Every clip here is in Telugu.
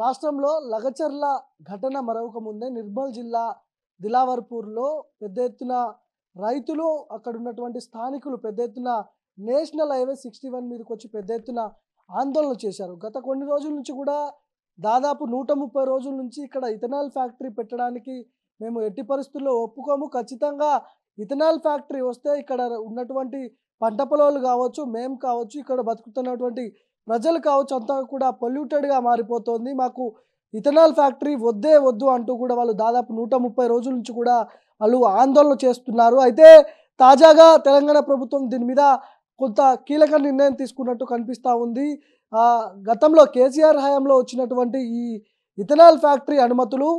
రాష్ట్రంలో లగచర్ల ఘటన మరొక ముందే నిర్మల్ జిల్లా దిలావర్పూర్లో పెద్ద ఎత్తున రైతులు అక్కడ ఉన్నటువంటి స్థానికులు పెద్ద ఎత్తున నేషనల్ హైవే 61 మీదకి వచ్చి పెద్ద ఎత్తున ఆందోళన చేశారు. గత కొన్ని రోజుల నుంచి కూడా దాదాపు 130 రోజుల నుంచి ఇక్కడ ఇథనాల్ ఫ్యాక్టరీ పెట్టడానికి మేము ఎట్టి పరిస్థితుల్లో ఒప్పుకోము. ఖచ్చితంగా ఇథనాల్ ఫ్యాక్టరీ వస్తే ఇక్కడ ఉన్నటువంటి పంట పొలాలు కావచ్చు, మేము కావచ్చు, ఇక్కడ బతుకుతున్నటువంటి ప్రజలు కావచ్చు అంతా కూడా పొల్యూటెడ్గా మారిపోతుంది. మాకు ఇథనాల్ ఫ్యాక్టరీ వద్దే వద్దు అంటూ కూడా వాళ్ళు దాదాపు 130 రోజుల నుంచి కూడా వాళ్ళు ఆందోళన చేస్తున్నారు. అయితే తాజాగా తెలంగాణ ప్రభుత్వం దీని మీద కొంత కీలక నిర్ణయం తీసుకున్నట్టు కనిపిస్తూ ఉంది. గతంలో కేసీఆర్ హయాంలో వచ్చినటువంటి ఈ ఇథనాల్ ఫ్యాక్టరీ అనుమతులు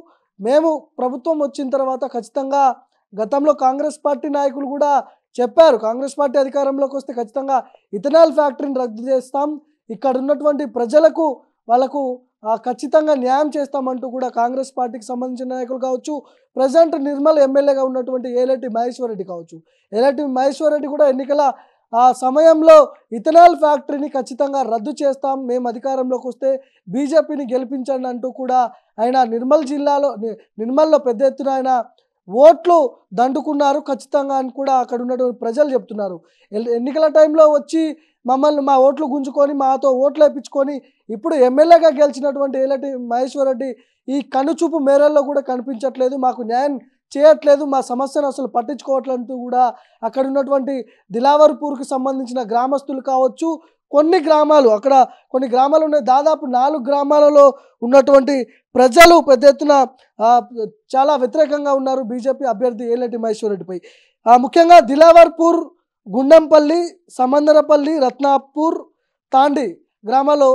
మేము ప్రభుత్వం వచ్చిన తర్వాత ఖచ్చితంగా గతంలో కాంగ్రెస్ పార్టీ నాయకులు కూడా చెప్పారు, కాంగ్రెస్ పార్టీ అధికారంలోకి వస్తే ఖచ్చితంగా ఇథనాల్ ఫ్యాక్టరీని రద్దు చేస్తాం, ఇక్కడ ఉన్నటువంటి ప్రజలకు వాళ్ళకు ఖచ్చితంగా న్యాయం చేస్తామంటూ కూడా కాంగ్రెస్ పార్టీకి సంబంధించిన నాయకులు కావచ్చు, ప్రజెంట్ నిర్మల్ ఎమ్మెల్యేగా ఉన్నటువంటి ఏలేటి మహేశ్వర్ రెడ్డి కావచ్చు, ఏలేటి మహేశ్వర్ రెడ్డి కూడా ఎన్నికల సమయంలో ఇథనాల్ ఫ్యాక్టరీని ఖచ్చితంగా రద్దు చేస్తాం, మేము అధికారంలోకి వస్తే బీజేపీని గెలిపించండి అంటూ కూడా ఆయన నిర్మల్లో పెద్ద ఎత్తున ఆయన ఓట్లు దండుకున్నారు ఖచ్చితంగా అని కూడా అక్కడ ఉన్నటువంటి ప్రజలు చెప్తున్నారు. ఎన్నికల టైంలో వచ్చి మమ్మల్ని మా ఓట్లు గుంజుకొని మాతో ఓట్లు వేయించుకొని ఇప్పుడు ఎమ్మెల్యేగా గెలిచినటువంటి ఏలటి మహేశ్వర్ రెడ్డి ఈ కనుచూపు మేరల్లో కూడా కనిపించట్లేదు, మాకు న్యాయం చేయట్లేదు, మా సమస్యను అసలు పట్టించుకోవట్లంటూ కూడా అక్కడ ఉన్నటువంటి దిలావర్పూర్కి సంబంధించిన గ్రామస్తులు కావచ్చు, కొన్ని గ్రామాలు ఉన్నాయి, దాదాపు 4 గ్రామాలలో ఉన్నటువంటి ప్రజలు పెద్ద ఎత్తున చాలా వ్యతిరేకంగా ఉన్నారు బీజేపీ అభ్యర్థి ఏలేటి మహేశ్వర్ రెడ్డిపై. ముఖ్యంగా దిలావర్పూర్, గుండంపల్లి, సమందరపల్లి, రత్నాపూర్, తాండి గ్రామాల్లో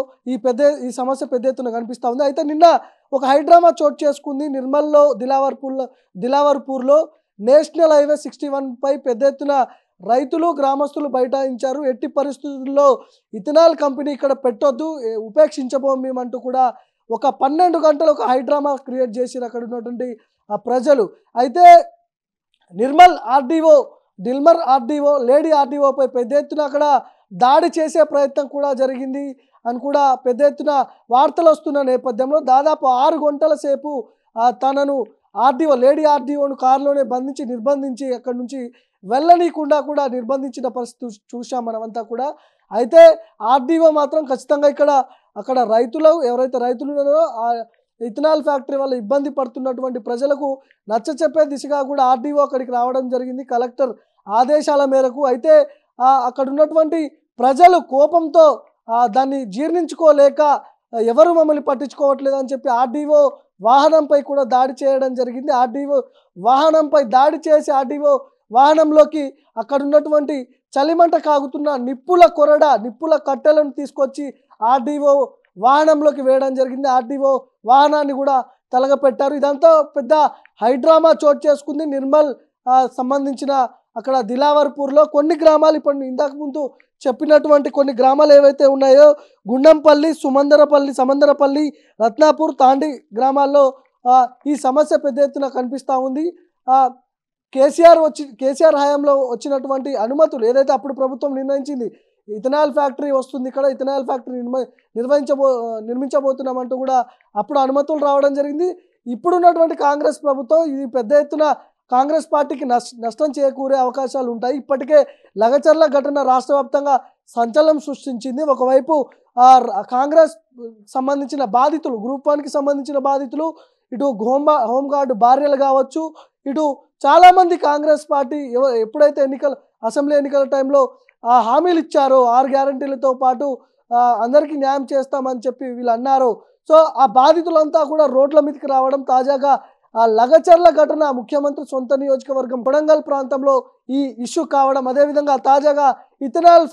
ఈ సమస్య పెద్ద ఎత్తున కనిపిస్తూ ఉంది. అయితే నిన్న ఒక హైడ్రామా చోటు చేసుకుంది నిర్మల్లో దిలావర్పూర్లో నేషనల్ హైవే 61 పై పెద్ద ఎత్తున రైతులు గ్రామస్తులు బైఠాయించారు. ఎట్టి పరిస్థితుల్లో ఇథనాల్ కంపెనీ ఇక్కడ పెట్టొద్దు, ఉపేక్షించబోం మేమంటూ కూడా ఒక 12 గంటలు ఒక హైడ్రామా క్రియేట్ చేసి అక్కడ ఉన్నటువంటి ప్రజలు. అయితే నిర్మల్ ఆర్డీఓ లేడీ ఆర్డీఓపై పెద్ద ఎత్తున అక్కడ దాడి చేసే ప్రయత్నం కూడా జరిగింది అని కూడా పెద్ద ఎత్తున వార్తలు వస్తున్న నేపథ్యంలో దాదాపు 6 గంటల సేపు తనను లేడీ ఆర్డీఓను కారులోనే నిర్బంధించి అక్కడి నుంచి వెళ్ళనీయకుండా కూడా నిర్బంధించిన పరిస్థితి చూసాం మనమంతా కూడా. అయితే ఆర్డీఓ మాత్రం ఖచ్చితంగా అక్కడ ఎవరైతే రైతులు ఉన్నారో ఇథనాల్ ఫ్యాక్టరీ వల్ల ఇబ్బంది పడుతున్నటువంటి ప్రజలకు నచ్చచెప్పే దిశగా కూడా ఆర్డీఓ అక్కడికి రావడం జరిగింది కలెక్టర్ ఆదేశాల మేరకు. అయితే అక్కడ ఉన్నటువంటి ప్రజలు కోపంతో దాన్ని జీర్ణించుకోలేక ఎవరు మమ్మల్ని పట్టించుకోవట్లేదు అని చెప్పి ఆర్డీఓ వాహనంపై కూడా దాడి చేయడం జరిగింది. ఆర్డీఓ వాహనంపై దాడి చేసి ఆర్డీఓ వాహనంలోకి అక్కడ ఉన్నటువంటి చలిమంట కాగుతున్న నిప్పుల కట్టెలను తీసుకొచ్చి ఆర్డీఓ వాహనంలోకి వేయడం జరిగింది. ఆర్డీఓ వాహనాన్ని కూడా తలగపెట్టారు. ఇదంతా పెద్ద హైడ్రామా చోటు చేసుకుంది నిర్మల్ సంబంధించిన అక్కడ దిలావర్పూర్లో కొన్ని గ్రామాలు ఇప్పుడు ఇంతకు ముందు చెప్పినటువంటి కొన్ని గ్రామాలు ఏవైతే ఉన్నాయో గుండంపల్లి, సమందరపల్లి, రత్నాపూర్, తాండి గ్రామాల్లో ఈ సమస్య పెద్ద ఎత్తున కనిపిస్తూ ఉంది. కేసీఆర్ హయాంలో వచ్చినటువంటి అనుమతులు ఏదైతే అప్పుడు ప్రభుత్వం నిర్ణయించింది ఇథనాల్ ఫ్యాక్టరీ వస్తుంది, ఇక్కడ ఇథనాల్ ఫ్యాక్టరీ నిర్మించబోతున్నామంటూ కూడా అప్పుడు అనుమతులు రావడం జరిగింది. ఇప్పుడున్నటువంటి కాంగ్రెస్ ప్రభుత్వం ఇది పెద్ద ఎత్తున కాంగ్రెస్ పార్టీకి నష్టం చేకూరే అవకాశాలు ఉంటాయి. ఇప్పటికే లగచర్ల ఘటన రాష్ట్ర వ్యాప్తంగా సంచలనం సృష్టించింది. ఒకవైపు కాంగ్రెస్ సంబంధించిన బాధితులు, గ్రూప్ 1కి సంబంధించిన బాధితులు, ఇటు హోంగార్డు భార్యలు కావచ్చు, ఇటు చాలామంది కాంగ్రెస్ పార్టీ ఎప్పుడైతే అసెంబ్లీ ఎన్నికల టైంలో హామీలు ఇచ్చారో 6 గ్యారంటీలతో పాటు అందరికీ న్యాయం చేస్తామని చెప్పి వీళ్ళు అన్నారు. సో ఆ బాధితులంతా కూడా రోడ్ల మీదకి రావడం, తాజాగా లగచర్ల ఘటన ముఖ్యమంత్రి సొంత నియోజకవర్గం కొడంగల్ ప్రాంతంలో ఈ ఇష్యూ కావడం, అదేవిధంగా తాజాగా ఇథనాల్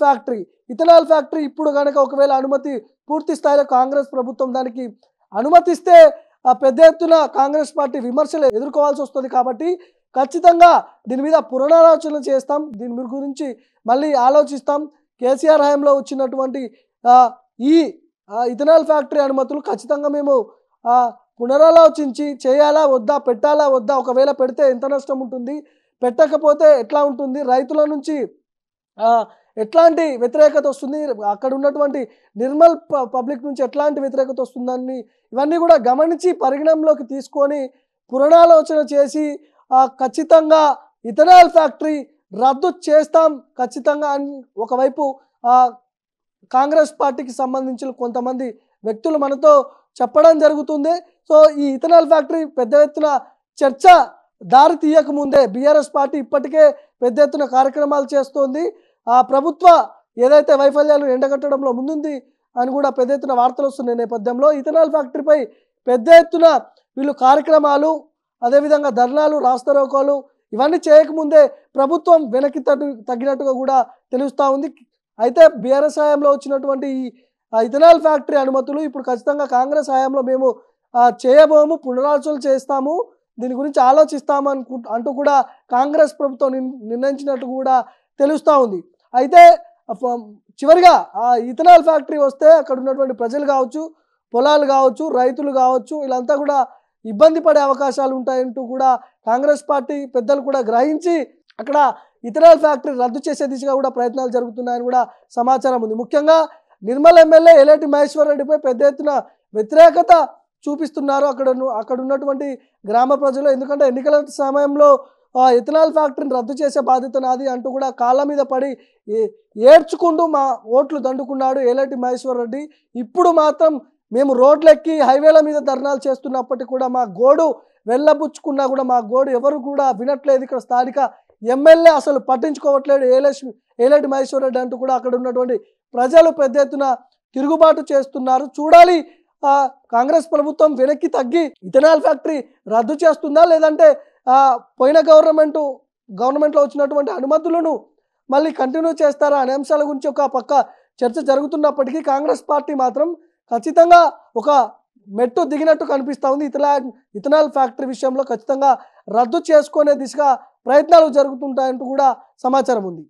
ఫ్యాక్టరీ ఇప్పుడు కనుక ఒకవేళ అనుమతి పూర్తి స్థాయిలో కాంగ్రెస్ ప్రభుత్వం దానికి అనుమతిస్తే పెద్ద ఎత్తున కాంగ్రెస్ పార్టీ విమర్శలు ఎదుర్కోవాల్సి వస్తుంది. కాబట్టి ఖచ్చితంగా దీని మీద పునరాలోచన చేస్తాం, దీని గురించి మళ్ళీ ఆలోచిస్తాం. కేసీఆర్ హయాంలో వచ్చినటువంటి ఈ ఇథనాల్ ఫ్యాక్టరీ అనుమతులు ఖచ్చితంగా మేము పునరాలోచించి చేయాలా వద్దా, పెట్టాలా వద్దా, ఒకవేళ పెడితే ఎంత నష్టం ఉంటుంది, పెట్టకపోతే ఎట్లా ఉంటుంది, రైతుల నుంచి ఎట్లాంటి వ్యతిరేకత వస్తుంది, అక్కడ ఉన్నటువంటి నిర్మల్ పబ్లిక్ నుంచి ఎట్లాంటి వ్యతిరేకత వస్తుందని ఇవన్నీ కూడా గమనించి పరిగణనలోకి తీసుకొని పునరాలోచన చేసి ఖచ్చితంగా ఇథనాల్ ఫ్యాక్టరీ రద్దు చేస్తాం ఖచ్చితంగా అని ఒకవైపు కాంగ్రెస్ పార్టీకి సంబంధించిన కొంతమంది వ్యక్తులు మనతో చెప్పడం జరుగుతుంది. సో ఈ ఇథనాల్ ఫ్యాక్టరీ పెద్ద ఎత్తున చర్చ దారి తీయకముందే బీఆర్ఎస్ పార్టీ ఇప్పటికే పెద్ద ఎత్తున కార్యక్రమాలు చేస్తోంది. ప్రభుత్వ ఏదైతే వైఫల్యాలు ఎండగట్టడంలో ముందుంది అని కూడా పెద్ద ఎత్తున వార్తలు వస్తున్న నేపథ్యంలో ఇథనాల్ ఫ్యాక్టరీపై పెద్ద ఎత్తున వీళ్ళు కార్యక్రమాలు, అదేవిధంగా ధర్నాలు, రాస్తారోకోలు ఇవన్నీ చేయకముందే ప్రభుత్వం వెనక్కి తగ్గినట్టుగా కూడా తెలుస్తూ ఉంది. అయితే బీఆర్ఎస్ హయాంలో వచ్చినటువంటి ఈ ఇథనాల్ ఫ్యాక్టరీ అనుమతులు ఇప్పుడు ఖచ్చితంగా కాంగ్రెస్ హయాంలో మేము చేయబోము, పునరాలోచన చేస్తాము, దీని గురించి ఆలోచిస్తాము అంటూ కూడా కాంగ్రెస్ ప్రభుత్వం నిర్ణయించినట్టు కూడా తెలుస్తూ ఉంది. అయితే చివరిగా ఇథనాల్ ఫ్యాక్టరీ వస్తే అక్కడ ఉన్నటువంటి ప్రజలు కావచ్చు, పొలాలు కావచ్చు, రైతులు కావచ్చు, వీళ్ళంతా కూడా ఇబ్బంది పడే అవకాశాలు ఉంటాయంటూ కూడా కాంగ్రెస్ పార్టీ పెద్దలు కూడా గ్రహించి అక్కడ ఇథనాల్ ఫ్యాక్టరీ రద్దు చేసే దిశగా కూడా ప్రయత్నాలు జరుగుతున్నాయని కూడా సమాచారం ఉంది. ముఖ్యంగా నిర్మల్ ఎమ్మెల్యే ఎలేటి మహేశ్వర్ రెడ్డిపై పెద్ద ఎత్తున వ్యతిరేకత చూపిస్తున్నారు అక్కడ ఉన్నటువంటి గ్రామ ప్రజలు. ఎందుకంటే ఎన్నికల సమయంలో ఇథనాల్ ఫ్యాక్టరీని రద్దు చేసే బాధ్యత నాది అంటూ కూడా కాళ్ళ మీద పడి ఏడ్చుకుంటూ మా ఓట్లు దండుకున్నాడు ఎలేటి మహేశ్వర్ రెడ్డి. ఇప్పుడు మాత్రం మేము రోడ్లెక్కి హైవేల మీద ధర్నాలు చేస్తున్నప్పటికీ కూడా మా గోడు వెళ్ళబుచ్చుకున్నా కూడా మా గోడు ఎవరు కూడా వినట్లేదు. ఇక్కడ స్థానిక ఎమ్మెల్యే అసలు పట్టించుకోవట్లేదు ఎలేటి మహేశ్వర్ రెడ్డి అంటూ కూడా అక్కడ ఉన్నటువంటి ప్రజలు పెద్ద ఎత్తున తిరుగుబాటు చేస్తున్నారు. చూడాలి కాంగ్రెస్ ప్రభుత్వం వెనక్కి తగ్గి ఇథనాల్ ఫ్యాక్టరీ రద్దు చేస్తుందా, లేదంటే పోయిన గవర్నమెంట్లో వచ్చినటువంటి అనుమతులను మళ్ళీ కంటిన్యూ చేస్తారా అనే అంశాల గురించి ఒక పక్క చర్చ జరుగుతున్నప్పటికీ కాంగ్రెస్ పార్టీ మాత్రం ఖచ్చితంగా ఒక మెట్టు దిగినట్టు కనిపిస్తూ ఉంది. ఇథనాల్ ఫ్యాక్టరీ విషయంలో ఖచ్చితంగా రద్దు చేసుకునే దిశగా ప్రయత్నాలు జరుగుతుంటాయంటూ కూడా సమాచారం ఉంది.